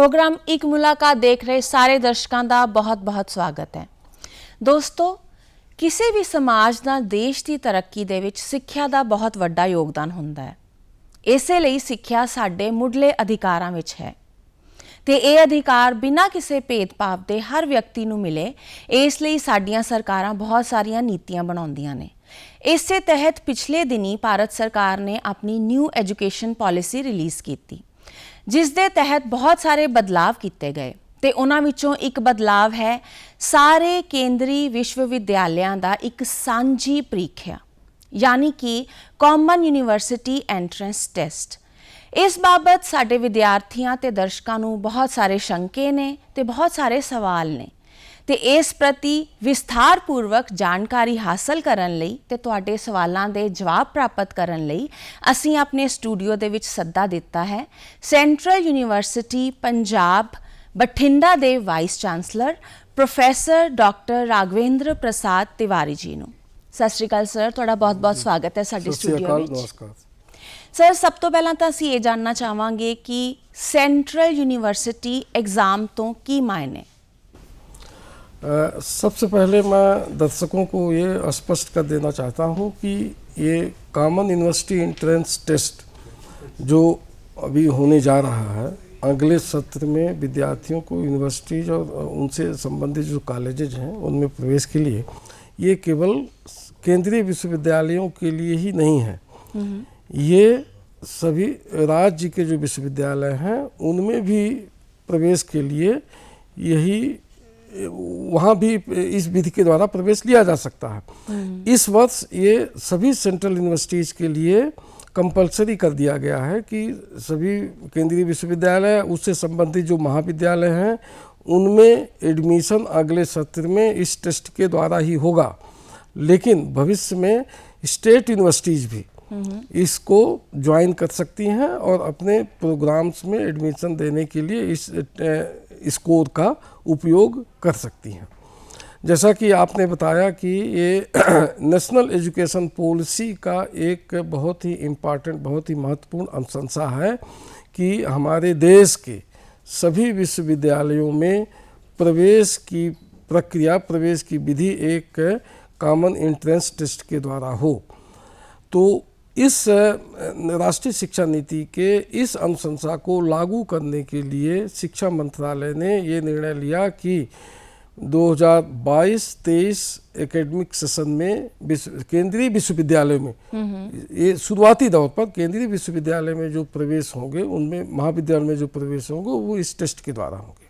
Programme एक मुलाकात देख रहे सारे दर्शकों का बहुत बहुत स्वागत है। दोस्तों, किसी भी समाज ਦਾ देश की तरक्की ਦੇ ਵਿੱਚ ਸਿੱਖਿਆ ਦਾ ਬਹੁਤ ਵੱਡਾ ਯੋਗਦਾਨ ਹੁੰਦਾ ਹੈ। ਇਸੇ ਲਈ ਸਿੱਖਿਆ ਸਾਡੇ ਮੁੱਢਲੇ ਅਧਿਕਾਰਾਂ ਵਿੱਚ ਹੈ ਤੇ ਇਹ ਅਧਿਕਾਰ ਬਿਨਾਂ ਕਿਸੇ ਭੇਦਭਾਵ ਦੇ ਹਰ ਵਿਅਕਤੀ ਨੂੰ ਮਿਲੇ। ਇਸ ਲਈ ਸਾਡੀਆਂ ਸਰਕਾਰਾਂ ਬਹੁਤ ਸਾਰੀਆਂ ਨੀਤੀਆਂ ਬਣਾਉਂਦੀਆਂ ਨੇ। ਇਸੇ ਤਹਿਤ ਪਿਛਲੇ ਦਿਨੀ ਭਾਰਤ ਸਰਕਾਰ ਨੇ ਆਪਣੀ ਨਿਊ ਐਜੂਕੇਸ਼ਨ ਪਾਲਿਸੀ ਰਿਲੀਜ਼ ਕੀਤੀ, ਜਿਸ ਦੇ ਤਹਿਤ ਬਹੁਤ ਸਾਰੇ ਬਦਲਾਵ ਕੀਤੇ ਗਏ ਤੇ ਉਹਨਾਂ ਵਿੱਚੋਂ ਇੱਕ ਬਦਲਾਵ ਹੈ ਸਾਰੇ ਕੇਂਦਰੀ ਵਿਸ਼ਵ ਵਿਦਿਆਲਿਆਂ ਦਾ ਇੱਕ ਸਾਂਝੀ ਪ੍ਰੀਖਿਆ, यानी कि कॉमन यूनिवर्सिटी एंट्रेंस टेस्ट। इस बाबत साडे विद्यार्थियों ते दर्शकों नूं बहुत सारे शंके ने ते बहुत सारे सवाल ने ते इस प्रति विस्तारपूर्वक जानकारी हासिल करन लई ते तुहाडे सवालों के जवाब प्राप्त करन लई असीं अपने स्टूडियो दे विच सद्दा दिता है सेंट्रल यूनिवर्सिटी पंजाब बठिंडा दे vice chancellor professor doctor Raghvendra Prasad Tiwari ji नूं। सत श्री अकाल सर, तुहाडा बहुत बहुत स्वागत है साडे स्टूडियो में। सर, सब तो पहला तो असीं ये जानना चाहांगे कि सेंट्रल यूनिवर्सिटी एग्जाम तो की मायने? सबसे पहले मैं दर्शकों को ये स्पष्ट कर देना चाहता हूँ कि ये कॉमन यूनिवर्सिटी एंट्रेंस टेस्ट जो अभी होने जा रहा है, अगले सत्र में विद्यार्थियों को यूनिवर्सिटीज और उनसे संबंधित जो कॉलेजेज हैं उनमें प्रवेश के लिए ये केवल केंद्रीय विश्वविद्यालयों के लिए ही नहीं है, ये सभी राज्य के जो विश्वविद्यालय हैं उनमें भी प्रवेश के लिए यही वहाँ भी इस विधि के द्वारा प्रवेश लिया जा सकता है। इस वर्ष ये सभी सेंट्रल यूनिवर्सिटीज़ के लिए कंपलसरी कर दिया गया है कि सभी केंद्रीय विश्वविद्यालय उससे संबंधित जो महाविद्यालय हैं उनमें एडमिशन अगले सत्र में इस टेस्ट के द्वारा ही होगा, लेकिन भविष्य में स्टेट यूनिवर्सिटीज़ भी इसको ज्वाइन कर सकती हैं और अपने प्रोग्राम्स में एडमिशन देने के लिए इस स्कोर का उपयोग कर सकती हैं। जैसा कि आपने बताया कि ये नेशनल एजुकेशन पॉलिसी का एक बहुत ही इम्पॉर्टेंट, बहुत ही महत्वपूर्ण अनुशंसा है कि हमारे देश के सभी विश्वविद्यालयों में प्रवेश की प्रक्रिया, प्रवेश की विधि एक कॉमन एंट्रेंस टेस्ट के द्वारा हो। तो इस राष्ट्रीय शिक्षा नीति के इस अनुशंसा को लागू करने के लिए शिक्षा मंत्रालय ने ये निर्णय लिया कि 2022-23 एकेडमिक सेशन में केंद्रीय विश्वविद्यालय में ये शुरुआती दौर पर केंद्रीय विश्वविद्यालय में जो प्रवेश होंगे उनमें महाविद्यालय में जो प्रवेश होंगे वो इस टेस्ट के द्वारा होंगे।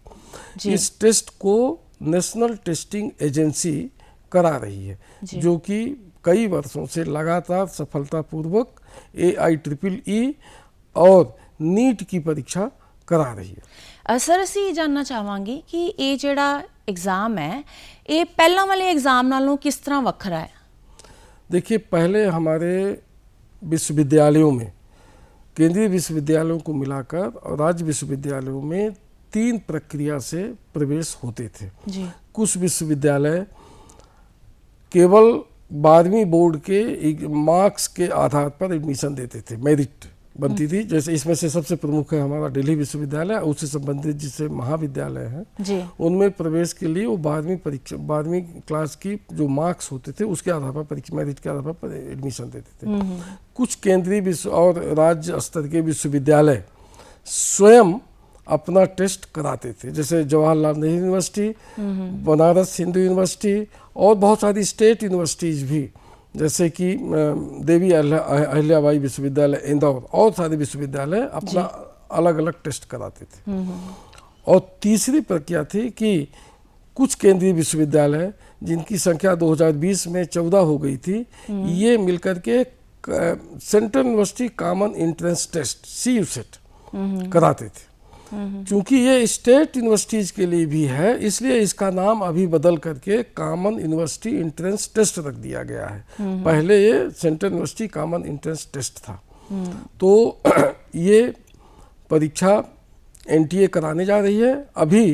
इस टेस्ट को नेशनल टेस्टिंग एजेंसी करा रही है, जो कि कई वर्षों से लगातार सफलतापूर्वक AIEEE और नीट की परीक्षा करा रही है। सर, असीं ये जानना चाहांगे कि ये जिहड़ा एग्जाम है ये पहला वाले एग्जाम नालों किस तरह वखरा है? देखिए, पहले हमारे विश्वविद्यालयों में केंद्रीय विश्वविद्यालयों को मिलाकर और राज्य विश्वविद्यालयों में 3 प्रक्रिया से प्रवेश होते थे जी। कुछ विश्वविद्यालय केवल 12वीं बोर्ड के मार्क्स के आधार पर एडमिशन देते थे, मेरिट बनती थी। जैसे इसमें से सबसे प्रमुख है हमारा दिल्ली विश्वविद्यालय, उससे संबंधित जिससे महाविद्यालय हैं उनमें प्रवेश के लिए वो 12वीं क्लास की जो मार्क्स होते थे उसके आधार पर परीक्षा, मेरिट के आधार पर एडमिशन देते थे। कुछ केंद्रीय विश्व और राज्य स्तर के विश्वविद्यालय स्वयं अपना टेस्ट कराते थे, जैसे जवाहरलाल नेहरू यूनिवर्सिटी, बनारस हिंदू यूनिवर्सिटी और बहुत सारी स्टेट यूनिवर्सिटीज़ भी, जैसे कि देवी अहिल्याबाई विश्वविद्यालय इंदौर और सारे विश्वविद्यालय अपना अलग अलग टेस्ट कराते थे। और तीसरी प्रक्रिया थी कि कुछ केंद्रीय विश्वविद्यालय जिनकी संख्या 2020 में 14 हो गई थी, ये मिलकर के central university common entrance test CUSET कराते थे। चूँकि ये स्टेट यूनिवर्सिटीज़ के लिए भी है, इसलिए इसका नाम अभी बदल करके कॉमन यूनिवर्सिटी एंट्रेंस टेस्ट रख दिया गया है। पहले ये central university common entrance test था। तो ये परीक्षा NTA कराने जा रही है। अभी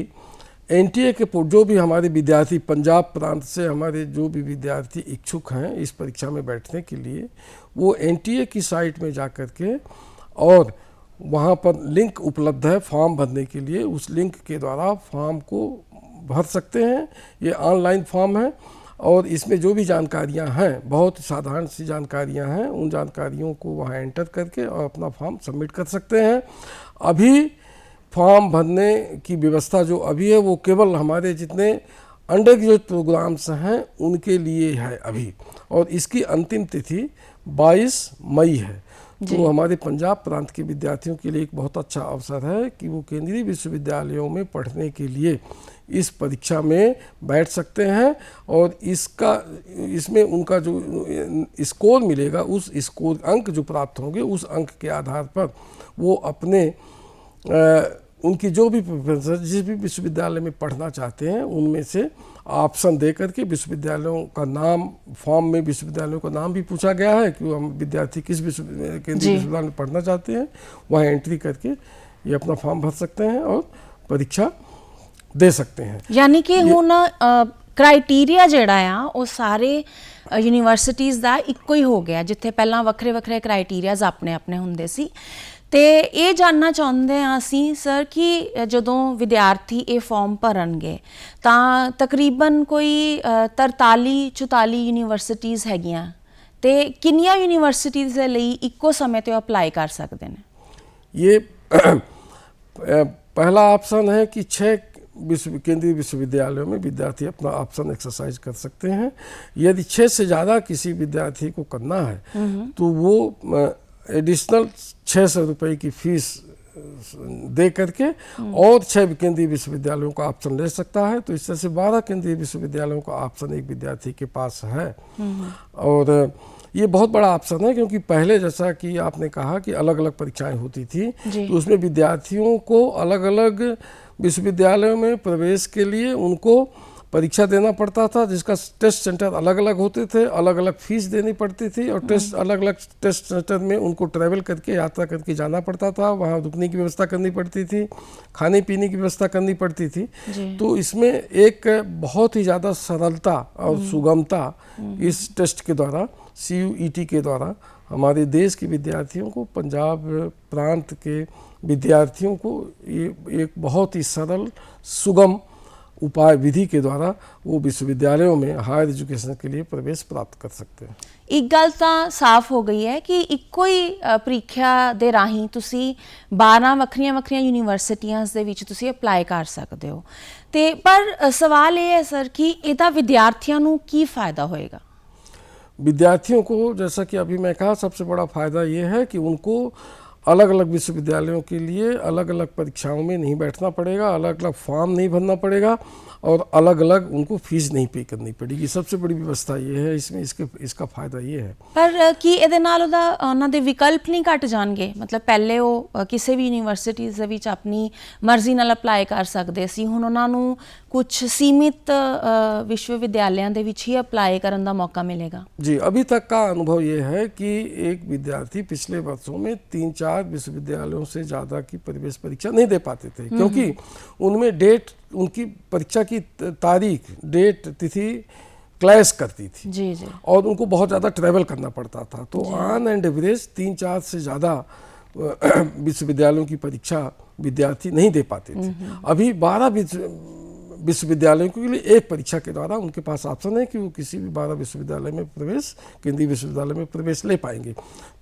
NTA के जो भी हमारे विद्यार्थी पंजाब प्रांत से हमारे जो भी विद्यार्थी इच्छुक हैं इस परीक्षा में बैठने के लिए, वो NTA की साइट में जा कर के और वहाँ पर लिंक उपलब्ध है फॉर्म भरने के लिए, उस लिंक के द्वारा फॉर्म को भर सकते हैं। ये ऑनलाइन फॉर्म है और इसमें जो भी जानकारियां हैं, बहुत साधारण सी जानकारियां हैं, उन जानकारियों को वहाँ एंटर करके और अपना फॉर्म सबमिट कर सकते हैं। अभी फॉर्म भरने की व्यवस्था जो अभी है वो केवल हमारे जितने अंडर ग्रेजुएट प्रोग्राम्स हैं उनके लिए है अभी, और इसकी अंतिम तिथि 22 मई है। तो हमारे पंजाब प्रांत के विद्यार्थियों के लिए एक बहुत अच्छा अवसर है कि वो केंद्रीय विश्वविद्यालयों में पढ़ने के लिए इस परीक्षा में बैठ सकते हैं, और इसमें उनका जो स्कोर मिलेगा, उस स्कोर अंक जो प्राप्त होंगे, उस अंक के आधार पर वो अपने उनकी जो भी प्रेफरेंस, जिस भी विश्वविद्यालय में पढ़ना चाहते हैं उनमें से ऑप्शन दे करके विश्वविद्यालयों का नाम, फॉर्म में विश्वविद्यालयों का नाम भी पूछा गया है कि हम विद्यार्थी किस केंद्रीय विश्वविद्यालय में पढ़ना चाहते हैं, वहाँ एंट्री करके ये अपना फॉर्म भर सकते हैं और परीक्षा दे सकते हैं। यानी कि ਹੁਣ क्राइटेरिया ਜਿਹੜਾ ਆ ਉਹ ਸਾਰੇ ਯੂਨੀਵਰਸਿਟੀਜ਼ ਦਾ ਇੱਕੋ ਹੀ ਹੋ ਗਿਆ, ਜਿੱਥੇ ਪਹਿਲਾਂ ਵੱਖਰੇ ਵੱਖਰੇ ਕ੍ਰਾਈਟੇਰੀਆਜ਼ ਆਪਣੇ ਆਪਣੇ ਹੁੰਦੇ ਸੀ। ਤੇ ਇਹ ਜਾਨਣਾ ਚਾਹੁੰਦੇ ਹਾਂ ਅਸੀਂ ਸਰ ਕਿ ਜਦੋਂ ਵਿਦਿਆਰਥੀ ਇਹ ਫਾਰਮ ਭਰਨਗੇ ਤਾਂ ਤਕਰੀਬਨ ਕੋਈ 43-44 ਯੂਨੀਵਰਸਿਟੀਜ਼ ਹੈਗੀਆਂ, ਤੇ ਕਿੰਨੀਆਂ ਯੂਨੀਵਰਸਿਟੀਜ਼ ਦੇ ਲਈ ਇੱਕੋ ਸਮੇਂ ਤੇ ਅਪਲਾਈ ਕਰ ਸਕਦੇ ਨੇ? ये पहला ऑप्शन है कि 6 केंद्रीय विश्वविद्यालयों में विद्यार्थी अपना ऑप्शन एक्सरसाइज कर सकते हैं। यदि 6 से ज़्यादा किसी विद्यार्थी को करना है तो वो एडिशनल 600 रुपये की फीस दे करके और 6 केंद्रीय विश्वविद्यालयों का ऑप्शन ले सकता है। तो इस तरह से 12 केंद्रीय विश्वविद्यालयों का ऑप्शन एक विद्यार्थी के पास है, और ये बहुत बड़ा ऑप्शन है, क्योंकि पहले जैसा कि आपने कहा कि अलग अलग परीक्षाएं होती थी, तो उसमें विद्यार्थियों को अलग अलग विश्वविद्यालयों में प्रवेश के लिए उनको परीक्षा देना पड़ता था, जिसका टेस्ट सेंटर अलग अलग होते थे, अलग अलग फीस देनी पड़ती थी, और अलग अलग टेस्ट सेंटर में उनको ट्रैवल करके, यात्रा करके जाना पड़ता था, वहाँ रुकने की व्यवस्था करनी पड़ती थी, खाने पीने की व्यवस्था करनी पड़ती थी। तो इसमें एक बहुत ही ज़्यादा सरलता और सुगमता इस टेस्ट के द्वारा, CUET के द्वारा हमारे देश के विद्यार्थियों को, पंजाब प्रांत के विद्यार्थियों को ये एक बहुत ही सरल सुगम उपाय विधि के द्वारा वो विश्वविद्यालयों में हायर एजुकेशन के लिए प्रवेश प्राप्त कर सकते हैं। एक गल ਤਾਂ ਸਾਫ਼ ਹੋ ਗਈ ਹੈ ਕਿ ਇੱਕੋ ਹੀ ਪ੍ਰੀਖਿਆ ਦੇ ਰਾਹੀਂ ਤੁਸੀਂ 12 ਵੱਖਰੀਆਂ ਯੂਨੀਵਰਸਿਟੀਆਂ ਦੇ ਵਿੱਚ ਤੁਸੀਂ ਅਪਲਾਈ ਕਰ ਸਕਦੇ ਹੋ। ਤੇ ਪਰ ਸਵਾਲ ਇਹ ਹੈ ਸਰ ਕਿ ਇਹਦਾ ਵਿਦਿਆਰਥੀਆਂ ਨੂੰ ਕੀ ਫਾਇਦਾ ਹੋਏਗਾ? विद्यार्थियों को, जैसा कि अभी मैं कहा, सबसे बड़ा फ़ायदा ये है कि उनको अलग अलग विश्वविद्यालयों के लिए अलग अलग परीक्षाओं में नहीं बैठना पड़ेगा, अलग अलग फॉर्म नहीं भरना पड़ेगा, और अलग अलग उनको फीस नहीं पे करनी पड़ेगी। सबसे बड़ी व्यवस्था ये है इसमें, इसका फ़ायदा ये है। पर ਕੀ ਇਹਦੇ ਨਾਲ ਉਹਨਾਂ ਦੇ ਵਿਕਲਪ ਨਹੀਂ ਘਟ ਜਾਣਗੇ? ਮਤਲਬ ਪਹਿਲੇ ਉਹ ਕਿਸੇ ਵੀ ਯੂਨੀਵਰਸਿਟੀਜ਼ ਦੇ ਵਿੱਚ ਆਪਣੀ ਮਰਜ਼ੀ ਨਾਲ ਅਪਲਾਈ ਕਰ ਸਕਦੇ ਸੀ, ਹੁਣ ਉਹਨਾਂ ਨੂੰ कुछ सीमित विश्वविद्यालयों के विच ही अप्लाई करने का मौका मिलेगा? जी, अभी तक का अनुभव ये है कि एक विद्यार्थी पिछले वर्षों में 3-4 विश्वविद्यालयों से ज़्यादा की प्रवेश परीक्षा नहीं दे पाते थे, क्योंकि उनमें डेट, उनकी परीक्षा की तारीख, डेट, तिथि क्लैश करती थी। जी जी। और उनको बहुत ज़्यादा ट्रैवल करना पड़ता था। तो ऑन एंड एवरेज 3-4 से ज़्यादा विश्वविद्यालयों की परीक्षा विद्यार्थी नहीं दे पाते थे। अभी 12 विश्वविद्यालयों के लिए एक परीक्षा के द्वारा उनके पास ऑप्शन है कि वो किसी भी 12 विश्वविद्यालय में प्रवेश, केंद्रीय विश्वविद्यालय में प्रवेश ले पाएंगे।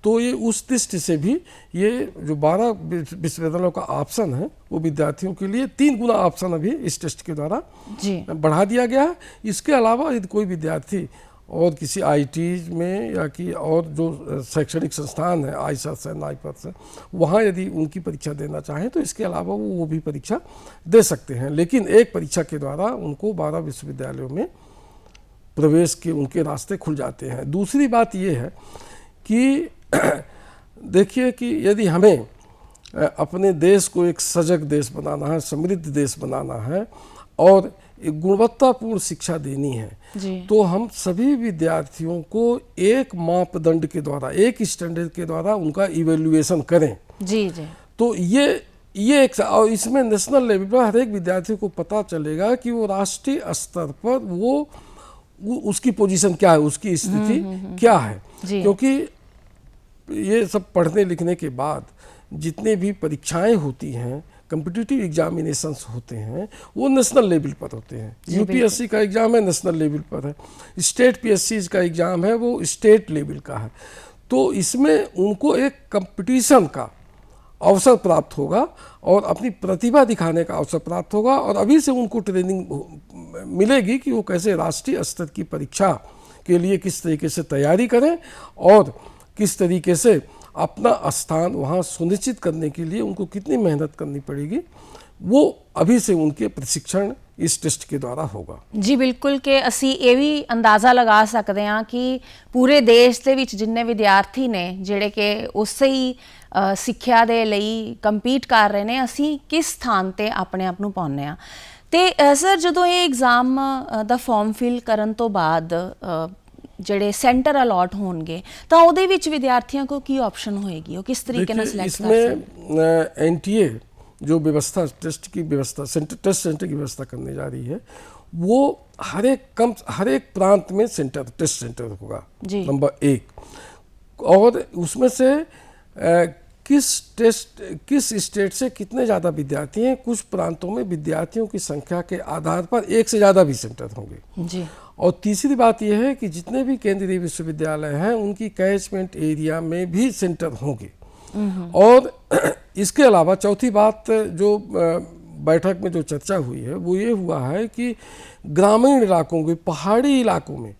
तो ये उस दृष्टि से भी ये जो 12 विश्वविद्यालयों का ऑप्शन है वो विद्यार्थियों के लिए 3 गुना ऑप्शन अभी इस टेस्ट के द्वारा बढ़ा दिया गया है। इसके अलावा यदि कोई विद्यार्थी और किसी IIT में या कि और जो शैक्षणिक संस्थान है, ISAS है, NIPAS है, वहाँ यदि उनकी परीक्षा देना चाहें तो इसके अलावा वो भी परीक्षा दे सकते हैं। लेकिन एक परीक्षा के द्वारा उनको 12 विश्वविद्यालयों में प्रवेश के उनके रास्ते खुल जाते हैं। दूसरी बात ये है कि देखिए कि यदि हमें अपने देश को एक सजग देश बनाना है, समृद्ध देश बनाना है और एक गुणवत्तापूर्ण शिक्षा देनी है, तो हम सभी विद्यार्थियों को एक मापदंड के द्वारा, एक स्टैंडर्ड के द्वारा उनका इवैल्यूएशन करें। जी जी। तो ये एक, और इसमें नेशनल लेवल पर हर एक विद्यार्थी को पता चलेगा कि वो राष्ट्रीय स्तर पर वो उसकी पोजीशन क्या है, उसकी स्थिति क्या है। क्योंकि ये सब पढ़ने लिखने के बाद जितने भी परीक्षाएं होती हैं, कम्पिटिटिव एग्जामिनेशंस होते हैं, वो नेशनल लेवल पर होते हैं। यूपीएससी का एग्ज़ाम है नेशनल लेवल पर है, स्टेट पीएससी का एग्ज़ाम है वो स्टेट लेवल का है। तो इसमें उनको एक कंपटीशन का अवसर प्राप्त होगा और अपनी प्रतिभा दिखाने का अवसर प्राप्त होगा, और अभी से उनको ट्रेनिंग मिलेगी कि वो कैसे राष्ट्रीय स्तर की परीक्षा के लिए किस तरीके से तैयारी करें और किस तरीके से अपना स्थान वहाँ सुनिश्चित करने के लिए उनको कितनी मेहनत करनी पड़ेगी, वो अभी से उनके प्रशिक्षण इस टेस्ट के द्वारा होगा। जी बिल्कुल, कि ਅਸੀਂ ਇਹ ਵੀ ਅੰਦਾਜ਼ਾ ਲਗਾ ਸਕਦੇ ਹਾਂ ਕਿ ਪੂਰੇ ਦੇਸ਼ ਦੇ ਵਿੱਚ ਜਿੰਨੇ ਵਿਦਿਆਰਥੀ ਨੇ ਜਿਹੜੇ ਕਿ ਉਸੇ ਹੀ ਸਿੱਖਿਆ ਦੇ ਲਈ ਕੰਪੀਟ ਕਰ ਰਹੇ ਨੇ, ਅਸੀਂ ਕਿਸ ਸਥਾਨ ਤੇ ਆਪਣੇ ਆਪ ਨੂੰ ਪਾਉਂਦੇ ਹਾਂ। ਤੇ ਸਰ ਜਦੋਂ ਇਹ ਐਗਜ਼ਾਮ ਦਾ ਫਾਰਮ ਫਿਲ ਕਰਨ ਤੋਂ ਬਾਅਦ ਜਿਹੜੇ ਸੈਂਟਰ ਅਲਾਟ ਹੋਣਗੇ ਤਾਂ ਉਹਦੇ ਵਿੱਚ ਵਿਦਿਆਰਥੀਆਂ ਕੋਲ ਕੀ ਆਪਸ਼ਨ ਹੋਏਗੀ, ਉਹ ਕਿਸ ਤਰੀਕੇ ਨਾਲ ਸਿਲੈਕਟ ਕਰ ਸਕਦੇ? इसमें एनटीए जो व्यवस्था टेस्ट की व्यवस्था टेस्ट सेंटर की व्यवस्था करने जा रही है, वो हर एक प्रांत में टेस्ट सेंटर होगा, नंबर 1। और उसमें से किस स्टेट से कितने ज़्यादा विद्यार्थी हैं, कुछ प्रांतों में विद्यार्थियों की संख्या के आधार पर एक से ज़्यादा भी सेंटर होंगे जी। और तीसरी बात यह है कि जितने भी केंद्रीय विश्वविद्यालय हैं उनकी कैचमेंट एरिया में भी सेंटर होंगे। और इसके अलावा चौथी बात जो बैठक में जो चर्चा हुई है वो ये हुआ है कि ग्रामीण इलाकों के, पहाड़ी इलाकों में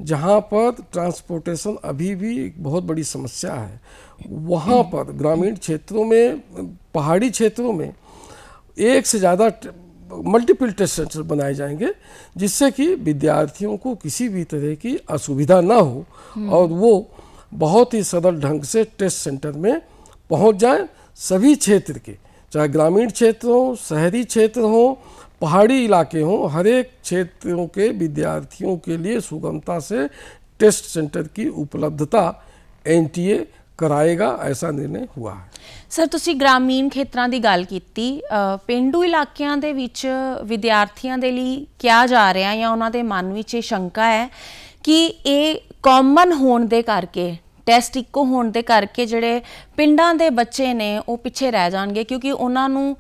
जहाँ पर ट्रांसपोर्टेशन अभी भी एक बहुत बड़ी समस्या है, वहाँ पर ग्रामीण क्षेत्रों में, पहाड़ी क्षेत्रों में एक से ज़्यादा मल्टीपल टेस्ट सेंटर बनाए जाएंगे, जिससे कि विद्यार्थियों को किसी भी तरह की असुविधा ना हो और वो बहुत ही सरल ढंग से टेस्ट सेंटर में पहुंच जाएं। सभी क्षेत्र के, चाहे ग्रामीण क्षेत्र हो, शहरी क्षेत्र हो, पहाड़ी इलाके हों, हर एक क्षेत्रों के विद्यार्थियों के लिए सुगमता से टेस्ट सेंटर की उपलब्धता एनटीए कराएगा, ऐसा निर्णय हुआ है। ਸਰ ਤੁਸੀਂ ਗ੍ਰਾਮੀਣ ਖੇਤਰਾਂ ਦੀ ਗੱਲ ਕੀਤੀ, ਪਿੰਡੂ ਇਲਾਕਿਆਂ ਦੇ ਵਿੱਚ ਵਿਦਿਆਰਥੀਆਂ ਦੇ ਲਈ ਕਿਹਾ ਜਾ ਰਿਹਾ ਜਾਂ ਉਹਨਾਂ ਦੇ ਮਨ ਵਿੱਚ ਇਹ ਸ਼ੰਕਾ ਹੈ ਕਿ ਇਹ ਕਾਮਨ ਹੋਣ ਦੇ ਕਰਕੇ, ਟੈਸਟ ਇੱਕੋ ਹੋਣ ਦੇ ਕਰਕੇ ਜਿਹੜੇ ਪਿੰਡਾਂ ਦੇ ਬੱਚੇ ਨੇ ਉਹ ਪਿੱਛੇ ਰਹਿ ਜਾਣਗੇ, ਕਿਉਂਕਿ ਉਹਨਾਂ ਨੂੰ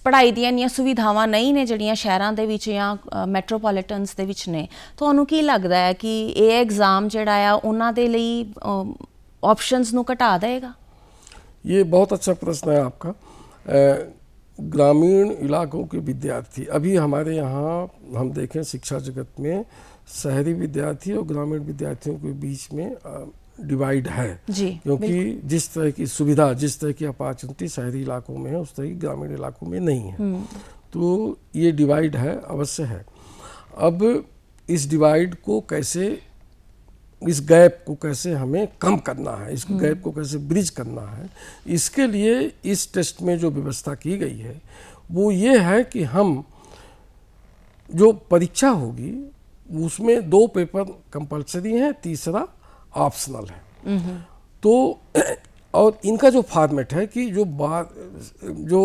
ਪੜ੍ਹਾਈ ਦੀਆਂ ਇੰਨੀਆਂ ਸੁਵਿਧਾਵਾਂ ਨਹੀਂ ਨੇ ਜਿਹੜੀਆਂ ਸ਼ਹਿਰਾਂ ਦੇ ਵਿੱਚ ਜਾਂ ਮੈਟਰੋਪੋਲੀਟਨਸ ਦੇ ਵਿੱਚ ਨੇ। ਤੁਹਾਨੂੰ ਕੀ ਲੱਗਦਾ ਹੈ ਕਿ ਇਹ ਐਗਜ਼ਾਮ ਜਿਹੜਾ ਆ ਉਹਨਾਂ ਦੇ ਲਈ ऑप्शंस ਨੂੰ घटा देगा? ये बहुत अच्छा प्रश्न है आपका। ग्रामीण इलाकों के विद्यार्थी, अभी हमारे यहाँ हम देखें शिक्षा जगत में शहरी विद्यार्थी और ग्रामीण विद्यार्थियों के बीच में डिवाइड है जी, क्योंकि जिस तरह की सुविधा, जिस तरह की अपॉर्चुनिटी शहरी इलाकों में है उस तरह की ग्रामीण इलाकों में नहीं है। तो ये डिवाइड है, अवश्य है। अब इस डिवाइड को कैसे, इस गैप को कैसे हमें कम करना है, इस गैप को कैसे ब्रिज करना है, इसके लिए इस टेस्ट में जो व्यवस्था की गई है वो ये है कि हम जो परीक्षा होगी उसमें 2 पेपर कंपलसरी हैं, तीसरा ऑप्शनल है। तो और इनका जो फॉर्मेट है कि जो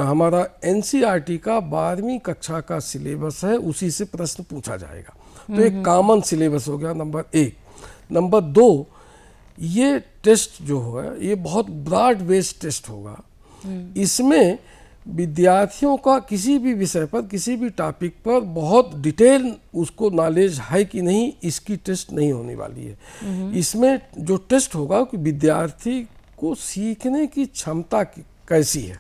हमारा एनसीईआरटी का 12वीं कक्षा का सिलेबस है उसी से प्रश्न पूछा जाएगा। तो एक कॉमन सिलेबस हो गया, नंबर 1। नंबर 2, ये टेस्ट जो है ये बहुत ब्रॉड बेस्ड टेस्ट होगा। इसमें विद्यार्थियों का किसी भी विषय पर, किसी भी टॉपिक पर बहुत डिटेल उसको नॉलेज है कि नहीं, इसकी टेस्ट नहीं होने वाली है। इसमें जो टेस्ट होगा कि विद्यार्थी को सीखने की क्षमता कैसी है,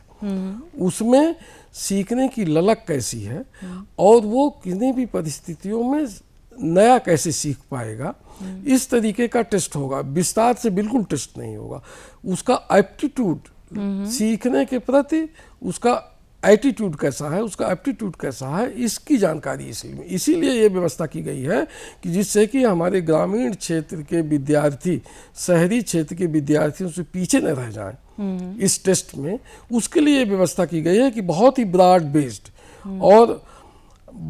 उसमें सीखने की ललक कैसी है और वो किसी भी परिस्थितियों में नया कैसे सीख पाएगा, इस तरीके का टेस्ट होगा। विस्तार से बिल्कुल टेस्ट नहीं होगा। उसका एप्टीट्यूड, सीखने के प्रति उसका एटीट्यूड कैसा है, उसका एप्टीट्यूड कैसा है, इसकी जानकारी इसीलिए ये व्यवस्था की गई है कि जिससे कि हमारे ग्रामीण क्षेत्र के विद्यार्थी शहरी क्षेत्र के विद्यार्थियों से पीछे न रह जाएं इस टेस्ट में। उसके लिए ये व्यवस्था की गई है कि बहुत ही ब्रॉड बेस्ड और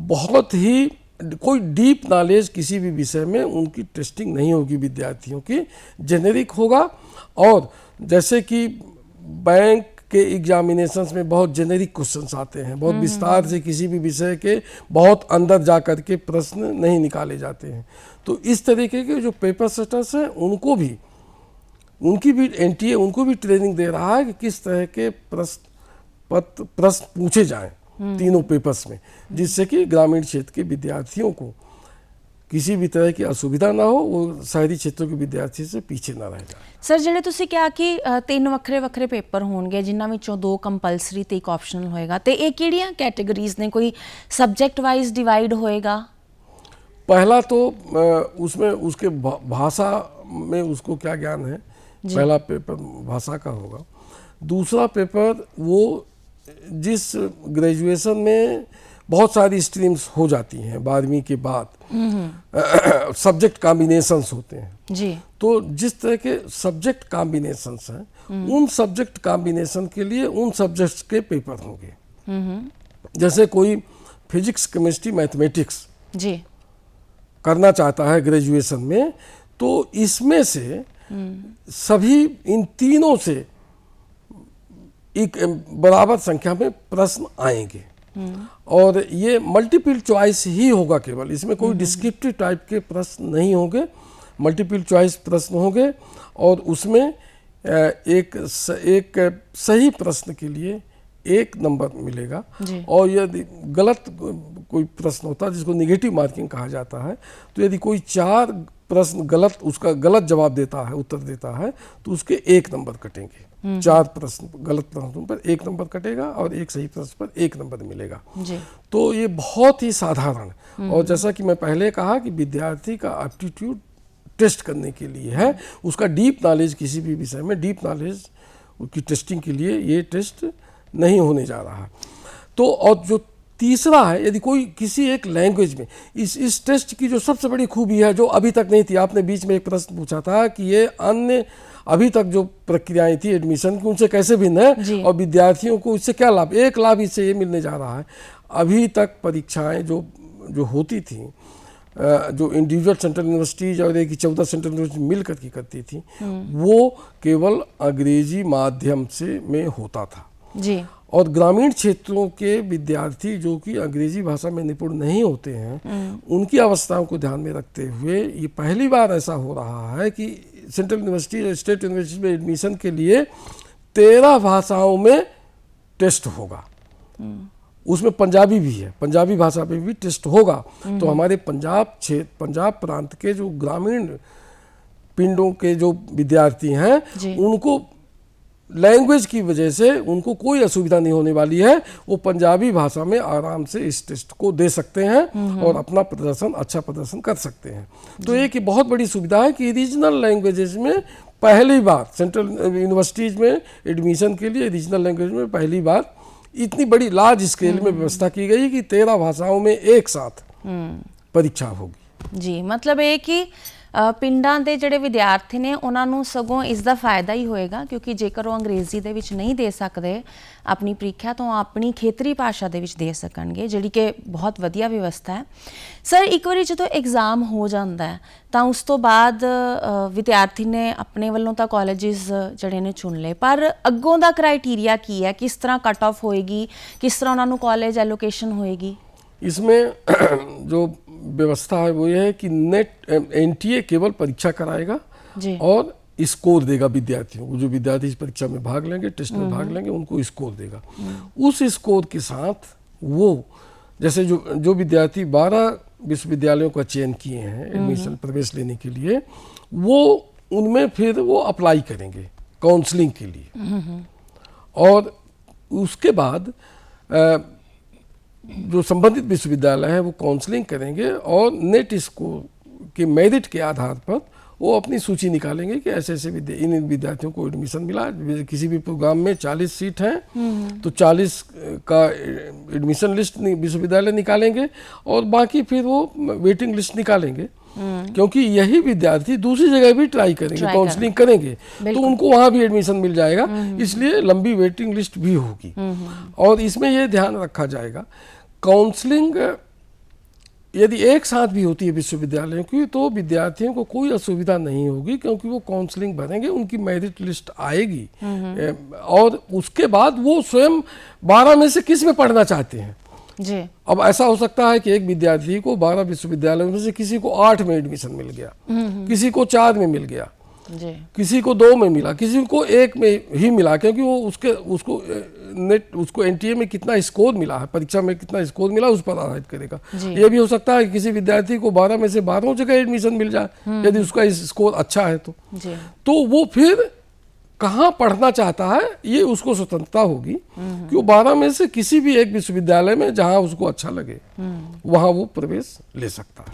बहुत ही कोई डीप नॉलेज किसी भी विषय में उनकी टेस्टिंग नहीं होगी विद्यार्थियों की, जेनेरिक होगा। और जैसे कि बैंक के एग्जामिनेशंस में बहुत जेनेरिक क्वेश्चंस आते हैं, बहुत विस्तार से किसी भी विषय के बहुत अंदर जा कर के प्रश्न नहीं निकाले जाते हैं। तो इस तरीके के जो पेपर सेटर्स हैं उनको भी उनकी भी एनटीए उनको भी ट्रेनिंग दे रहा है कि किस तरह के प्रश्न पूछे जाएं तीनों पेपर्स में, जिससे कि ग्रामीण क्षेत्र के विद्यार्थियों को किसी भी तरह की असुविधा ना हो, वो शहरी क्षेत्रों के विद्यार्थी से पीछे ना रह जाए। ਸਰ ਜਿਹੜੇ ਤੁਸੀਂ ਕਿਹਾ ਕਿ 3 ਵੱਖਰੇ ਪੇਪਰ ਹੋਣਗੇ ਜਿਨ੍ਹਾਂ ਵਿੱਚੋਂ 2 ਕੰਪਲਸਰੀ ਤੇ ਇੱਕ ਆਪਸ਼ਨਲ ਹੋਏਗਾ, ਤੇ ਇਹ ਕਿਹੜੀਆਂ ਕੈਟਾਗਰੀਜ਼ ਨੇ? ਕੋਈ ਸਬਜੈਕਟ ਵਾਈਜ਼ ਡਿਵਾਈਡ होएगा? पहला तो उसमें उसके भाषा में उसको क्या ज्ञान है, पहला पेपर भाषा का होगा। दूसरा पेपर वो जिस ग्रेजुएशन में बहुत सारी स्ट्रीम्स हो जाती हैं 12वीं के बाद, सब्जेक्ट कॉम्बिनेशंस होते हैं जी, तो जिस तरह के सब्जेक्ट कॉम्बिनेशंस हैं उन सब्जेक्ट कॉम्बिनेशन के लिए उन सब्जेक्ट्स के पेपर होंगे। जैसे कोई फिजिक्स, केमिस्ट्री, मैथमेटिक्स जी करना चाहता है ग्रेजुएशन में, तो इसमें से सभी इन तीनों से एक बराबर संख्या में प्रश्न आएंगे, और ये मल्टीपल चॉइस ही होगा केवल, इसमें कोई डिस्क्रिप्टिव टाइप के प्रश्न नहीं होंगे, मल्टीपल चॉइस प्रश्न होंगे, और उसमें एक सही प्रश्न के लिए 1 नंबर मिलेगा, और यदि गलत कोई प्रश्न होता है जिसको निगेटिव मार्किंग कहा जाता है, तो यदि कोई 4 प्रश्न गलत, उसका गलत जवाब देता है, उत्तर देता है, तो उसके 1 नंबर कटेंगे। 4 प्रश्न गलत प्रश्नों पर 1 नंबर कटेगा और 1 सही प्रश्न पर 1 नंबर मिलेगा जी। तो ये बहुत ही साधारण, और जैसा कि मैं पहले कहा कि विद्यार्थी का एप्टीट्यूड टेस्ट करने के लिए है, उसका डीप नॉलेज किसी भी विषय में डीप नॉलेज की टेस्टिंग के लिए ये टेस्ट नहीं होने जा रहा है। तो और जो तीसरा है, यदि कोई किसी एक लैंग्वेज में, इस टेस्ट की जो सबसे बड़ी खूबी है जो अभी तक नहीं थी, आपने बीच में एक प्रश्न पूछा था कि ये अन्य अभी तक जो प्रक्रियाएं थी एडमिशन की उनसे कैसे भिन्न है, और विद्यार्थियों को इससे क्या लाभ? एक लाभ इससे ये मिलने जा रहा है, अभी तक परीक्षाएं जो होती थी, जो इंडिविजुअल सेंट्रल यूनिवर्सिटीज और एक 14 सेंट्रल यूनिवर्सिटी मिलकर की करती थी, वो केवल अंग्रेजी माध्यम से में होता था जी। और ग्रामीण क्षेत्रों के विद्यार्थी जो कि अंग्रेजी भाषा में निपुण नहीं होते हैं, उनकी अवस्थाओं को ध्यान में रखते हुए ये पहली बार ऐसा हो रहा है कि सेंट्रल यूनिवर्सिटी और स्टेट यूनिवर्सिटी में एडमिशन के लिए 13 भाषाओं में टेस्ट होगा। उसमें पंजाबी भी है, पंजाबी भाषा पे भी टेस्ट होगा। तो हमारे पंजाब प्रांत के जो ग्रामीण पिंडों के जो विद्यार्थी हैं, उनको लैंग्वेज की वजह से उनको कोई असुविधा नहीं होने वाली है, वो पंजाबी भाषा में आराम से इस टेस्ट को दे सकते हैं और अपना अच्छा प्रदर्शन कर सकते हैं। तो एक बहुत बड़ी सुविधा है कि रीजनल लैंग्वेजेस में पहली बार सेंट्रल यूनिवर्सिटीज में एडमिशन के लिए रीजनल लैंग्वेज में पहली बार इतनी बड़ी लार्ज स्केल में व्यवस्था की गई कि 13 भाषाओं में एक साथ परीक्षा होगी जी। मतलब ये कि ਪਿੰਡਾਂ ਦੇ ਜਿਹੜੇ ਵਿਦਿਆਰਥੀ ਨੇ ਉਹਨਾਂ ਨੂੰ ਸਗੋਂ ਇਸ ਦਾ ਫਾਇਦਾ ਹੀ ਹੋਏਗਾ, ਕਿਉਂਕਿ ਜੇਕਰ ਉਹ ਅੰਗਰੇਜ਼ੀ ਦੇ ਵਿੱਚ ਨਹੀਂ ਦੇ ਸਕਦੇ ਆਪਣੀ ਪ੍ਰੀਖਿਆ, ਤਾਂ ਆਪਣੀ ਖੇਤਰੀ ਭਾਸ਼ਾ ਦੇ ਵਿੱਚ ਦੇ ਸਕਣਗੇ, ਜਿਹੜੀ ਕਿ ਬਹੁਤ ਵਧੀਆ ਵਿਵਸਥਾ ਹੈ। ਸਰ, ਇੱਕ ਵਾਰੀ ਜਦੋਂ ਐਗਜ਼ਾਮ ਹੋ ਜਾਂਦਾ ਹੈ ਤਾਂ ਉਸ ਤੋਂ ਬਾਅਦ ਵਿਦਿਆਰਥੀ ਨੇ ਆਪਣੇ ਵੱਲੋਂ ਤਾਂ ਕਾਲਜਿਸ ਜਿਹੜੇ ਨੇ ਚੁਣ ਲਏ, ਪਰ ਅੱਗੋਂ ਦਾ ਕ੍ਰਾਈਟੀਰੀਆ ਕੀ ਹੈ? ਕਿਸ ਤਰ੍ਹਾਂ ਕੱਟ ਆਫ ਹੋਏਗੀ, किस तरह उन्होंने कॉलेज एलोकेशन होएगी? इसमें जो व्यवस्था है वो ये है कि नेट एनटीए केवल परीक्षा कराएगा और स्कोर देगा विद्यार्थियों को। जो विद्यार्थी इस परीक्षा में भाग लेंगे, टेस्ट में भाग लेंगे, उनको स्कोर देगा। उस स्कोर के साथ वो जैसे जो विद्यार्थी 12 विश्वविद्यालयों का चयन किए हैं एडमिशन प्रवेश लेने के लिए, वो उनमें फिर वो अप्लाई करेंगे काउंसलिंग के लिए, और उसके बाद जो संबंधित विश्वविद्यालय है वो काउंसलिंग करेंगे और नेट स्कोर के मेरिट के आधार पर वो अपनी सूची निकालेंगे कि ऐसे ऐसे इन विद्यार्थियों को एडमिशन मिला। किसी भी प्रोग्राम में 40 सीट हैं तो 40 का एडमिशन लिस्ट विश्वविद्यालय निकालेंगे और बाकी फिर वो वेटिंग लिस्ट निकालेंगे, क्योंकि यही विद्यार्थी दूसरी जगह भी ट्राई करेंगे, काउंसलिंग करेंगे, तो उनको वहाँ भी एडमिशन मिल जाएगा। इसलिए लंबी वेटिंग लिस्ट भी होगी। और इसमें यह ध्यान रखा जाएगा, काउंसलिंग यदि एक साथ भी होती है विश्वविद्यालयों की तो विद्यार्थियों को कोई असुविधा नहीं होगी, क्योंकि वो काउंसलिंग भरेंगे, उनकी मेरिट लिस्ट आएगी और उसके बाद वो स्वयं 12 में से किस में पढ़ना चाहते हैं जी। अब ऐसा हो सकता है कि एक विद्यार्थी को 12 विश्वविद्यालयों में से किसी को 8 में एडमिशन मिल गया, किसी को 4 में मिल गया, जी किसी को 2 में मिला, किसी को 1 में ही मिला, क्योंकि वो उसको एनटीए में कितना स्कोर मिला है, परीक्षा में कितना स्कोर मिला उस पर आधारित करेगा। ये भी हो सकता है कि किसी विद्यार्थी को 12 में से 12 जगह एडमिशन मिल जाए, यदि उसका स्कोर अच्छा है तो वो फिर कहाँ पढ़ना चाहता है ये उसको स्वतंत्रता होगी कि वो 12 में से किसी भी एक विश्वविद्यालय में जहाँ उसको अच्छा लगे वहाँ वो प्रवेश ले सकता है।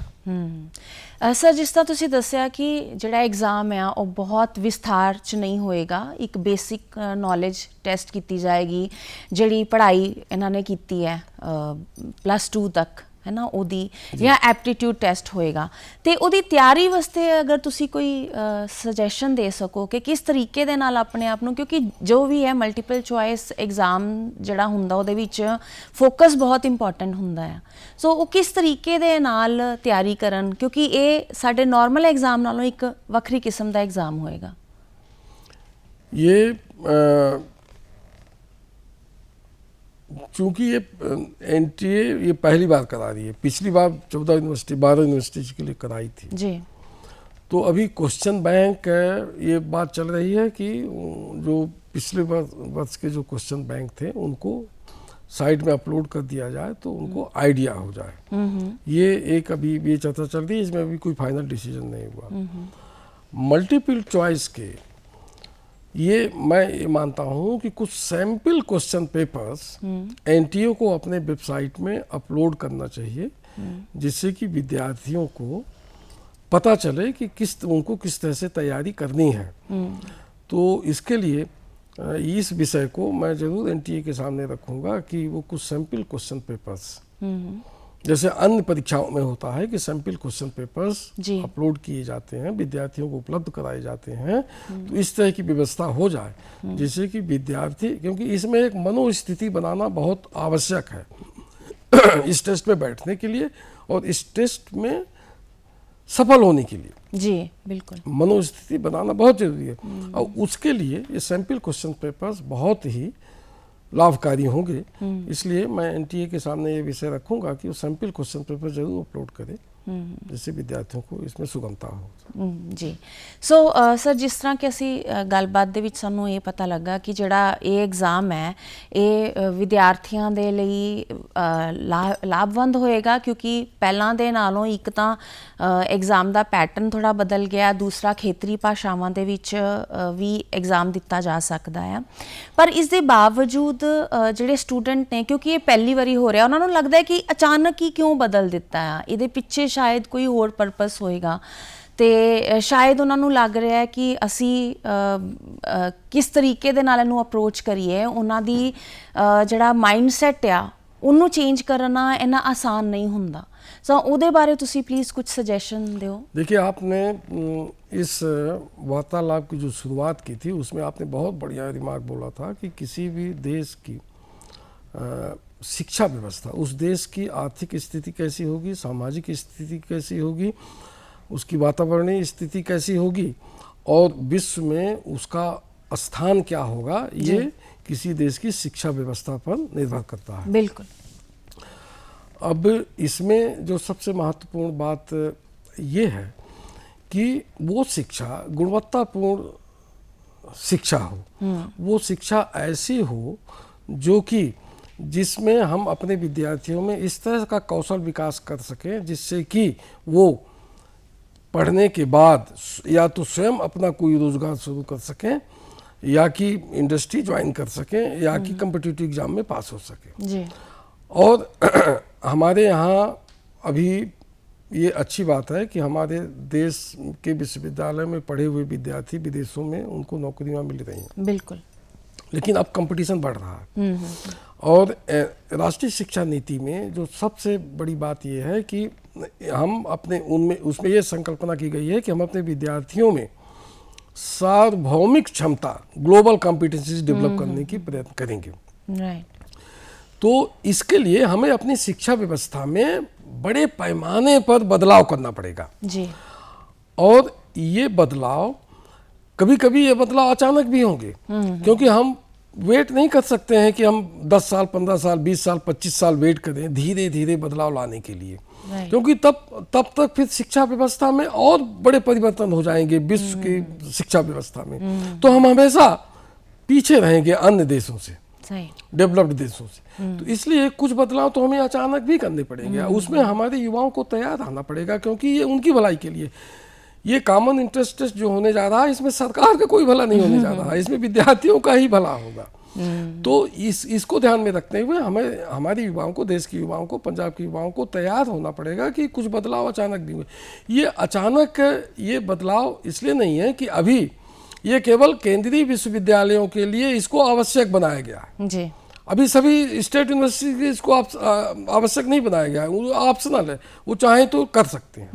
सर, जिस तरह ਤੁਸੀਂ ਦੱਸਿਆ ਕਿ ਜਿਹੜਾ ਐਗਜ਼ਾਮ ਆ ਉਹ ਬਹੁਤ ਵਿਸਥਾਰ ਚ ਨਹੀਂ ਹੋਏਗਾ, ਇੱਕ ਬੇਸਿਕ ਨੌਲੇਜ ਟੈਸਟ ਕੀਤੀ ਜਾਏਗੀ, ਜਿਹੜੀ ਪੜ੍ਹਾਈ ਇਹਨਾਂ ਨੇ ਕੀਤੀ ਹੈ +2 ਤੱਕ है ना ਉਹਦੀ, ਜਾਂ ਐਪਟੀਟਿਊਡ ਟੈਸਟ ਹੋਏਗਾ, ਤੇ ਉਹਦੀ ਤਿਆਰੀ ਵਾਸਤੇ ਅਗਰ ਤੁਸੀਂ ਕੋਈ ਸੁਜੈਸ਼ਨ ਦੇ ਸਕੋ ਕਿ ਕਿਸ ਤਰੀਕੇ ਦੇ ਨਾਲ ਆਪਣੇ ਆਪ ਨੂੰ, ਕਿਉਂਕਿ ਜੋ ਵੀ ਹੈ ਮਲਟੀਪਲ ਚੁਆਇਸ ਐਗਜ਼ਾਮ ਜਿਹੜਾ ਹੁੰਦਾ ਉਹਦੇ ਵਿੱਚ ਫੋਕਸ ਬਹੁਤ ਇੰਪੋਰਟੈਂਟ ਹੁੰਦਾ ਹੈ, ਸੋ ਉਹ ਕਿਸ ਤਰੀਕੇ ਦੇ ਨਾਲ ਤਿਆਰੀ ਕਰਨ, ਕਿਉਂਕਿ ਇਹ ਸਾਡੇ ਨਾਰਮਲ ਐਗਜ਼ਾਮ ਨਾਲੋਂ ਇੱਕ ਵੱਖਰੀ ਕਿਸਮ ਦਾ ਐਗਜ਼ਾਮ ਹੋਏਗਾ। चूँकि ये एनटीए ये पहली बार करा रही है, पिछली बार 12 यूनिवर्सिटी के लिए कराई थी जी, तो अभी क्वेश्चन बैंक ये बात चल रही है कि जो पिछले वर्ष के जो क्वेश्चन बैंक थे उनको साइट में अपलोड कर दिया जाए तो उनको आइडिया हो जाए। ये एक अभी ये चर्चा चल रही है, इसमें अभी कोई फाइनल डिसीजन नहीं हुआ। मल्टीपल चॉइस के मैं ये मानता हूँ कि कुछ सैंपल क्वेश्चन पेपर्स एनटीए को अपने वेबसाइट में अपलोड करना चाहिए, जिससे कि विद्यार्थियों को पता चले कि उनको किस तरह से तैयारी करनी है। तो इसके लिए इस विषय को मैं जरूर एनटीए के सामने रखूँगा कि वो कुछ सैंपल क्वेश्चन पेपर्स, जैसे अन्य परीक्षाओं में होता है कि सैंपल क्वेश्चन पेपर्स अपलोड किए जाते हैं, विद्यार्थियों को उपलब्ध कराए जाते हैं, तो इस तरह की व्यवस्था हो जाए जिससे कि विद्यार्थी, क्योंकि इसमें एक मनोस्थिति बनाना बहुत आवश्यक है इस टेस्ट में बैठने के लिए और इस टेस्ट में सफल होने के लिए। जी बिल्कुल, मनोस्थिति बनाना बहुत जरूरी है और उसके लिए ये सैंपल क्वेश्चन पेपर्स बहुत ही लाभकारी होंगे। इसलिए मैं एनटीए के सामने ये विषय रखूंगा कि वो सैंपल क्वेश्चन पेपर जरूर अपलोड करे, जिससे विद्यार्थियों को इसमें सुगमता हो। जी सो सर, जिस तरह कि ਅਸੀਂ ਗੱਲਬਾਤ ਦੇ ਵਿੱਚ ਸਾਨੂੰ ਇਹ ਪਤਾ ਲੱਗਾ ਕਿ ਜਿਹੜਾ ਇਹ ਐਗਜ਼ਾਮ ਹੈ ਇਹ ਵਿਦਿਆਰਥੀਆਂ ਦੇ ਲਈ ਲਾਭਵੰਦ ਹੋਏਗਾ, ਕਿਉਂਕਿ ਪਹਿਲਾਂ ਦੇ ਨਾਲੋਂ ਇੱਕ ਤਾਂ ਐਗਜ਼ਾਮ ਦਾ ਪੈਟਰਨ ਥੋੜਾ ਬਦਲ ਗਿਆ, ਦੂਸਰਾ ਖੇਤਰੀ ਭਾਸ਼ਾਵਾਂ ਦੇ ਵਿੱਚ ਵੀ ਐਗਜ਼ਾਮ ਦਿੱਤਾ ਜਾ ਸਕਦਾ ਹੈ। ਪਰ ਇਸ ਦੇ ਬਾਵਜੂਦ ਜਿਹੜੇ ਸਟੂਡੈਂਟ ਨੇ, ਕਿਉਂਕਿ ਇਹ ਪਹਿਲੀ ਵਾਰੀ ਹੋ ਰਿਹਾ, ਉਹਨਾਂ ਨੂੰ ਲੱਗਦਾ ਹੈ ਕਿ ਅਚਾਨਕ ਹੀ ਕਿਉਂ ਬਦਲ ਦਿੱਤਾ ਹੈ, ਇਹਦੇ ਪਿੱਛੇ ਸ਼ਾਇਦ ਕੋਈ ਹੋਰ ਪਰਪਸ ਹੋਏਗਾ, ਤੇ ਸ਼ਾਇਦ ਉਹਨਾਂ ਨੂੰ ਲੱਗ ਰਿਹਾ ਹੈ ਕਿ ਅਸੀਂ ਕਿਸ ਤਰੀਕੇ ਦੇ ਨਾਲ ਇਹਨੂੰ ਅਪਰੋਚ ਕਰੀਏ, ਉਹਨਾਂ ਦੀ ਜਿਹੜਾ ਮਾਈਂਡਸੈਟ ਆ ਉਹਨੂੰ ਚੇਂਜ ਕਰਨਾ ਇੰਨਾ ਆਸਾਨ नहीं ਹੁੰਦਾ। सो ਉਹਦੇ ਬਾਰੇ ਤੁਸੀਂ प्लीज़ कुछ सजेशन दो। देखिए, आपने इस वार्तालाप की जो शुरुआत की थी उसमें आपने बहुत बढ़िया रिमार्क बोला था कि किसी भी देश की शिक्षा व्यवस्था, उस देश की आर्थिक स्थिति कैसी होगी, सामाजिक स्थिति कैसी होगी, उसकी वातावरणीय स्थिति कैसी होगी और विश्व में उसका स्थान क्या होगा, ये किसी देश की शिक्षा व्यवस्था पर निर्भर करता है। बिल्कुल। अब इसमें जो सबसे महत्वपूर्ण बात ये है कि वो शिक्षा गुणवत्तापूर्ण शिक्षा हो, वो शिक्षा ऐसी हो जो कि जिसमें हम अपने विद्यार्थियों में इस तरह का कौशल विकास कर सकें जिससे कि वो पढ़ने के बाद या तो स्वयं अपना कोई रोजगार शुरू कर सकें या कि इंडस्ट्री ज्वाइन कर सकें या कि कम्पिटिटिव एग्जाम में पास हो सकें जी। और हमारे यहाँ अभी ये अच्छी बात है कि हमारे देश के विश्वविद्यालय में पढ़े हुए विद्यार्थी विदेशों में उनको नौकरियाँ मिल रही हैं। बिल्कुल। लेकिन अब कंपटीशन बढ़ रहा है और राष्ट्रीय शिक्षा नीति में जो सबसे बड़ी बात ये है कि हम अपने उसमें ये संकल्पना की गई है कि हम अपने विद्यार्थियों में सार्वभौमिक क्षमता, ग्लोबल कॉम्पिटेंसीज डेवलप करने की प्रयत्न करेंगे। राइट। तो इसके लिए हमें अपनी शिक्षा व्यवस्था में बड़े पैमाने पर बदलाव करना पड़ेगा जी। और ये बदलाव कभी कभी ये बदलाव अचानक भी होंगे, क्योंकि हम वेट नहीं कर सकते हैं कि हम 10 साल, 15 साल, 20 साल, 25 साल वेट करें धीरे धीरे बदलाव लाने के लिए। क्योंकि तब तक फिर शिक्षा व्यवस्था में और बड़े परिवर्तन हो जाएंगे विश्व की शिक्षा व्यवस्था में, तो हम हमेशा पीछे रहेंगे अन्य देशों से, डेवलप्ड देशों से। तो इसलिए कुछ बदलाव तो हमें अचानक भी करने पड़ेंगे, उसमें हमारे युवाओं को तैयार रहना पड़ेगा, क्योंकि ये उनकी भलाई के लिए। ये कॉमन इंटरेस्ट टेस्ट जो होने जा रहा है, इसमें सरकार का कोई भला नहीं होने जा रहा है, इसमें विद्यार्थियों का ही भला होगा। तो इसको ध्यान में रखते हुए हमें हमारे युवाओं को, देश के युवाओं को, पंजाब के युवाओं को तैयार होना पड़ेगा कि कुछ बदलाव अचानक भी हुए। ये अचानक ये बदलाव इसलिए नहीं है कि अभी ये केवल केंद्रीय विश्वविद्यालयों के लिए इसको आवश्यक बनाया गया है जी। अभी सभी स्टेट यूनिवर्सिटी के इसको आवश्यक नहीं बनाया गया है, वो ऑप्शनल है, वो चाहे तो कर सकते हैं।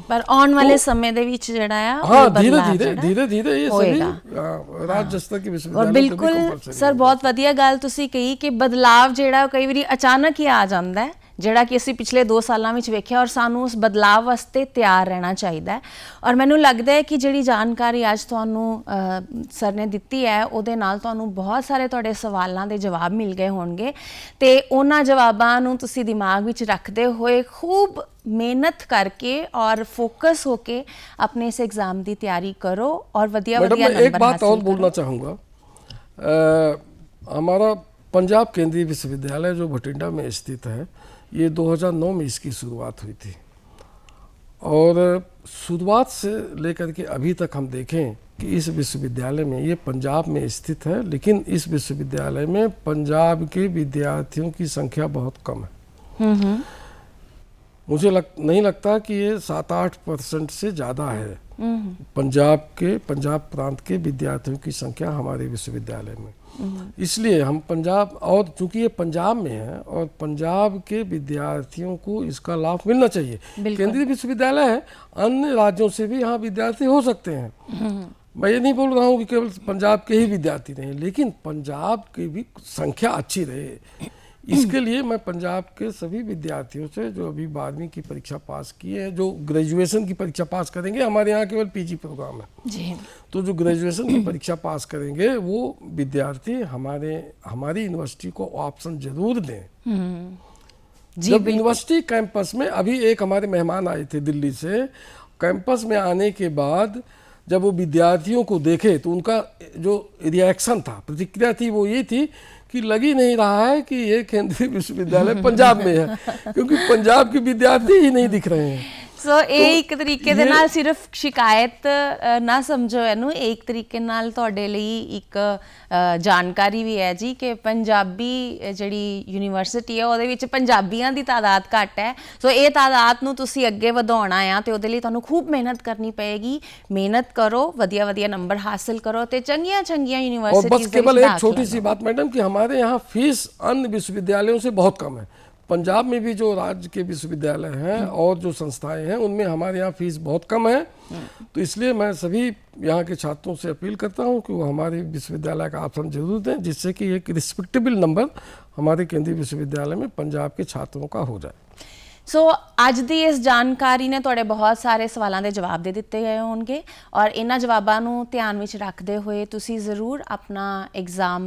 पर आने वाले समय ਦੇ ਵਿੱਚ ਜਿਹੜਾ ਆ हाँ, धीरे धीरे ये सभी राज्य स्तर के विश्वविद्यालय। बिल्कुल सर, बहुत ਵਧੀਆ ਗੱਲ ਤੁਸੀਂ ਕਹੀ ਕਿ ਬਦਲਾਵ ਜਿਹੜਾ ਕਈ ਵਾਰੀ ਅਚਾਨਕ ਹੀ ਆ ਜਾਂਦਾ ਹੈ, ਜਿਹੜਾ ਕਿ ਅਸੀਂ ਪਿਛਲੇ 2 ਸਾਲਾਂ ਵਿੱਚ ਵੇਖਿਆ, ਔਰ ਸਾਨੂੰ ਉਸ ਬਦਲਾਵ ਵਾਸਤੇ ਤਿਆਰ ਰਹਿਣਾ ਚਾਹੀਦਾ ਹੈ। ਔਰ ਮੈਨੂੰ ਲੱਗਦਾ ਹੈ ਕਿ ਜਿਹੜੀ ਜਾਣਕਾਰੀ ਅੱਜ ਤੁਹਾਨੂੰ ਸਰ ਨੇ ਦਿੱਤੀ ਹੈ, ਉਹਦੇ ਨਾਲ ਤੁਹਾਨੂੰ ਬਹੁਤ ਸਾਰੇ ਤੁਹਾਡੇ ਸਵਾਲਾਂ ਦੇ ਜਵਾਬ ਮਿਲ ਗਏ ਹੋਣਗੇ, ਤੇ ਉਹਨਾਂ ਜਵਾਬਾਂ ਨੂੰ ਤੁਸੀਂ ਦਿਮਾਗ ਵਿੱਚ ਰੱਖਦੇ ਹੋਏ खूब मेहनत करके और फोकस होके अपने इस एग्जाम की तैयारी करो और वधिया वधिया नंबर एक बात और बोलना चाहूँगा। हमारा पंजाब केंद्रीय विश्वविद्यालय जो भटिंडा में स्थित है, ये 2009 में इसकी शुरुआत हुई थी, और शुरुआत से लेकर के अभी तक हम देखें कि इस विश्वविद्यालय में, ये पंजाब में स्थित है, लेकिन इस विश्वविद्यालय में पंजाब के विद्यार्थियों की संख्या बहुत कम है। मुझे नहीं लगता कि ये 7-8% से ज़्यादा है पंजाब प्रांत के विद्यार्थियों की संख्या हमारे विश्वविद्यालय में। इसलिए हम पंजाब, और चूंकि ये पंजाब में है और पंजाब के विद्यार्थियों को इसका लाभ मिलना चाहिए। केंद्रीय विश्वविद्यालय है, अन्य राज्यों से भी यहाँ विद्यार्थी हो सकते हैं। मैं ये नहीं बोल रहा हूँ कि केवल पंजाब के ही विद्यार्थी नहीं, लेकिन पंजाब की भी संख्या अच्छी रहे, इसके लिए मैं पंजाब के सभी विद्यार्थियों से जो अभी 12वीं की परीक्षा पास किए हैं, जो ग्रेजुएशन की परीक्षा पास करेंगे, हमारे यहाँ केवल पीजी प्रोग्राम है जी, तो जो ग्रेजुएशन की परीक्षा पास करेंगे वो विद्यार्थी हमारी यूनिवर्सिटी को ऑप्शन जरूर दें। जब यूनिवर्सिटी कैंपस में, अभी एक हमारे मेहमान आए थे दिल्ली से, कैंपस में आने के बाद जब वो विद्यार्थियों को देखे तो उनका जो रिएक्शन था, प्रतिक्रिया थी, वो ये थी कि लग ही नहीं रहा है कि ये केंद्रीय विश्वविद्यालय पंजाब में है, क्योंकि पंजाब के विद्यार्थी ही नहीं दिख रहे हैं। सो एक तरीके ਦੇ ਨਾਲ ਸਿਰਫ ਸ਼ਿਕਾਇਤ ਨਾ ਸਮਝੋ ਇਹਨੂੰ, ਇੱਕ ਤਰੀਕੇ ਨਾਲ ਤੁਹਾਡੇ ਲਈ ਇੱਕ ਜਾਣਕਾਰੀ ਵੀ ਹੈ ਜੀ ਕਿ ਪੰਜਾਬੀ ਜਿਹੜੀ ਯੂਨੀਵਰਸਿਟੀ ਹੈ ਉਹਦੇ ਵਿੱਚ ਪੰਜਾਬੀਆਂ ਦੀ ਤਾਦਾਦ ਘੱਟ ਹੈ। ਸੋ ਇਹ ਤਾਦਾਦ ਨੂੰ ਤੁਸੀਂ ਅੱਗੇ ਵਧਾਉਣਾ ਆ ਤੇ ਉਹਦੇ ਲਈ ਤੁਹਾਨੂੰ ਖੂਬ ਮਿਹਨਤ ਕਰਨੀ ਪਏਗੀ। ਮਿਹਨਤ ਕਰੋ, ਵਧੀਆ ਵਧੀਆ ਨੰਬਰ ਹਾਸਲ ਕਰੋ ਤੇ ਚੰਗੀਆਂ ਚੰਗੀਆਂ यूनिवर्सिटीज। बस केवल एक छोटी सी बात मैडम कि हमारे यहाँ फीस अन्य विश्वविद्यालयों से बहुत कम है। पंजाब में भी जो राज्य के विश्वविद्यालय हैं और जो संस्थाएं हैं, उनमें हमारे यहाँ फीस बहुत कम है। तो इसलिए मैं सभी यहाँ के छात्रों से अपील करता हूँ कि वो हमारे विश्वविद्यालय का ऑप्शन जरूर दें, जिससे कि एक रिस्पेक्टेबल नंबर हमारे केंद्रीय विश्वविद्यालय में पंजाब के छात्रों का हो जाए। सो ਅੱਜ ਦੀ ਇਸ ਜਾਣਕਾਰੀ ਨੇ ਤੁਹਾਡੇ ਬਹੁਤ ਸਾਰੇ ਸਵਾਲਾਂ ਦੇ ਜਵਾਬ ਦੇ ਦਿੱਤੇ ਗਏ ਹੋਣਗੇ, ਔਰ ਇਹਨਾਂ ਜਵਾਬਾਂ ਨੂੰ ਧਿਆਨ ਵਿੱਚ ਰੱਖਦੇ ਹੋਏ ਤੁਸੀਂ ਜ਼ਰੂਰ ਆਪਣਾ ਐਗਜ਼ਾਮ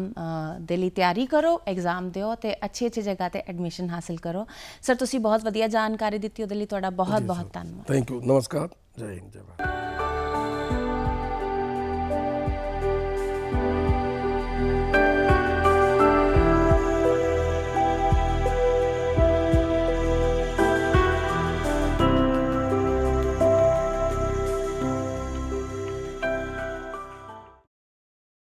ਦੇ ਲਈ ਤਿਆਰੀ ਕਰੋ, ਐਗਜ਼ਾਮ ਦਿਓ ਤੇ ਅੱਛੀ ਜਗ੍ਹਾ ਤੇ ਐਡਮਿਸ਼ਨ ਹਾਸਲ ਕਰੋ। ਸਰ, ਤੁਸੀਂ ਬਹੁਤ ਵਧੀਆ ਜਾਣਕਾਰੀ ਦਿੱਤੀ, ਉਹਦੇ ਲਈ ਤੁਹਾਡਾ ਬਹੁਤ ਬਹੁਤ ਧੰਨਵਾਦ। Thank you. ਨਮਸਕਾਰ। ਜੈ ਹਿੰਦ, ਜੈ ਭਾਰਤ।